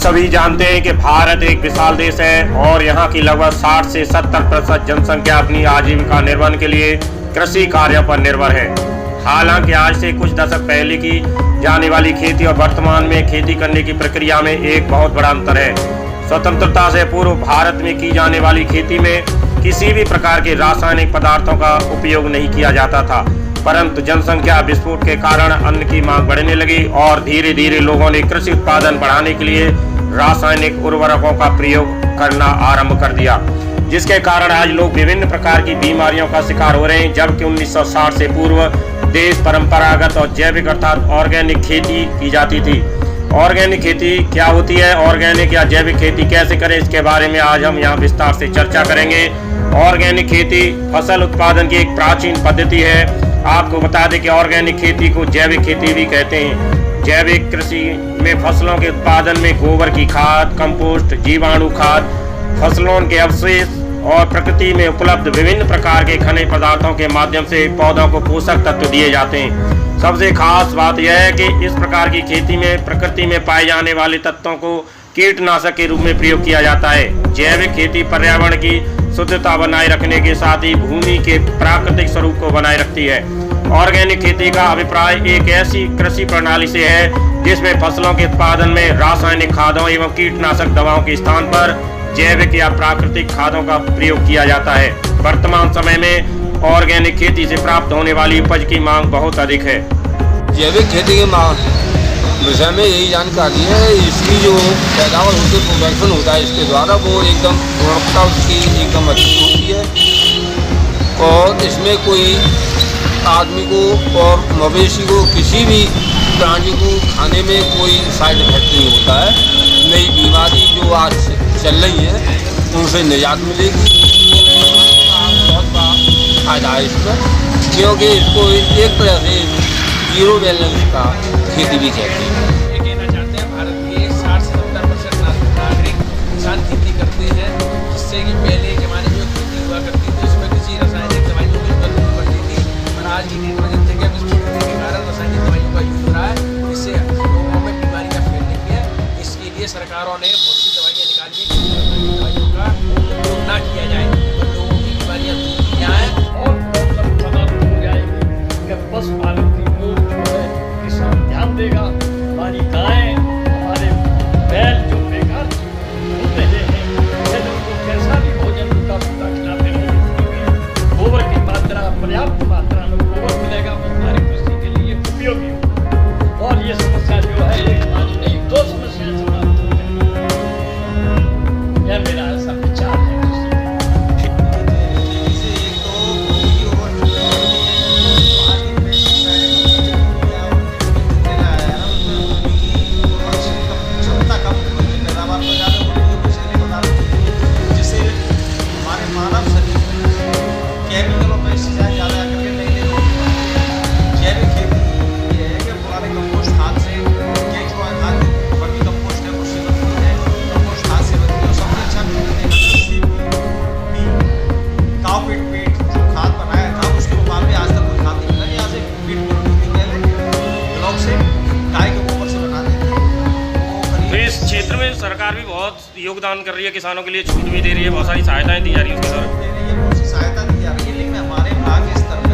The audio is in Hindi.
सभी जानते हैं कि भारत एक विशाल देश है और यहाँ की लगभग 60 से 70% जनसंख्या अपनी आजीविका निर्वहन के लिए कृषि कार्यों पर निर्भर है। हालांकि आज से कुछ दशक पहले की जाने वाली खेती और वर्तमान में खेती करने की प्रक्रिया में एक बहुत बड़ा अंतर है। स्वतंत्रता से पूर्व भारत में की जाने वाली खेती में किसी भी प्रकार के रासायनिक पदार्थों का उपयोग नहीं किया जाता था, परंतु जनसंख्या विस्फोट के कारण अन्न की मांग बढ़ने लगी और धीरे धीरे लोगों ने कृषि उत्पादन बढ़ाने के लिए रासायनिक उर्वरकों का प्रयोग करना आरंभ कर दिया, जिसके कारण आज लोग विभिन्न प्रकार की बीमारियों का शिकार हो रहे हैं। जबकि 1960 से पूर्व देश परंपरागत और जैविक अर्थात ऑर्गेनिक खेती की जाती थी। ऑर्गेनिक खेती क्या होती है, ऑर्गेनिक या जैविक खेती कैसे करें, इसके बारे में आज हम यहाँ विस्तार से चर्चा करेंगे। ऑर्गेनिक खेती फसल उत्पादन की एक प्राचीन पद्धति है। आपको बता दें कि ऑर्गेनिक खेती को जैविक खेती भी कहते हैं। जैविक कृषि में फसलों के उत्पादन में गोबर की खाद, कंपोस्ट, जीवाणु खाद, फसलों के अवशेष और प्रकृति में उपलब्ध विभिन्न प्रकार के खनिज पदार्थों के माध्यम से पौधों को पोषक तत्व दिए जाते हैं। सबसे खास बात यह है कि इस प्रकार की खेती में प्रकृति में पाए जाने वाले तत्वों को कीटनाशक के रूप में प्रयोग किया जाता है। जैविक खेती पर्यावरण की शुद्धता बनाए रखने के साथ ही भूमि के प्राकृतिक स्वरूप को बनाए रखती है। ऑर्गेनिक खेती का अभिप्राय एक ऐसी कृषि प्रणाली से है जिसमें फसलों के उत्पादन में रासायनिक खादों एवं कीटनाशक दवाओं के स्थान पर जैविक या प्राकृतिक खादों का प्रयोग किया जाता है। वर्तमान समय में ऑर्गेनिक खेती से प्राप्त होने वाली उपज की मांग बहुत अधिक है। जैविक खेती के विषय में यही जानकारी है। इसकी जो पैदावार होती है, प्रोडक्शन होता है इसके द्वारा, वो एकदम गुणवत्ता उसकी एकदम अच्छी होती है और इसमें कोई आदमी को और मवेशी को किसी भी प्राणी को खाने में कोई साइड इफेक्ट नहीं होता है। नई बीमारी जो आज चल रही है उनसे निजात मिलेगी। बहुत बड़ा फायदा है इसमें, क्योंकि इसको एक तरह से जीरो बैलेंस का खेती भी कहते हैं। ये कहना चाहते हैं भारत के 60 से 70% नागरिक किसान खेती करते हैं, जिससे कि पहले ज़माने में खेती हुआ करती थी उसमें किसी रासायनिक दवाइयों की जरूरत नहीं पड़ती थी, पर आज की डेट में जनसंख्या विस्फोट होने के कारण रासायनिक दवाइयों का यूज हो रहा है, इससे लोगों में बीमारियाँ फैलने की है। इसके लिए सरकारों ने बहुत सी दवाइयाँ निकाली हैं जिसमें दवाइयों का उपयोग ना किया जाए तो लोगों की बीमारियाँ दूर की जाए और पदार्थ हो जाएगी कि पशुपालन की ओर जो है किसान ध्यान देगा। हमारी गायें, हमारे बैल जो बेकार होते हैं यदि उनको कैसा भी भोजन उनका पूरा खिलाते रहेंगे, गोबर की मात्रा पर्याप्त मात्रा में गोबर मिलेगा, वो हमारी कृषि के लिए उपयोगी होगा और ये समस्या जो है एक आज नहीं 2 समस्याएं समाप्त हो जाएंगी। यह मेरा ऐसा विचार है। क्षेत्र में सरकार भी बहुत योगदान कर रही है, किसानों के लिए छूट भी दे रही है, बहुत सारी सहायताएं दी जा रही है उसके द्वारा। बहुत सी सहायता दी जा रही है, लेकिन हमारे ब्लॉक स्तर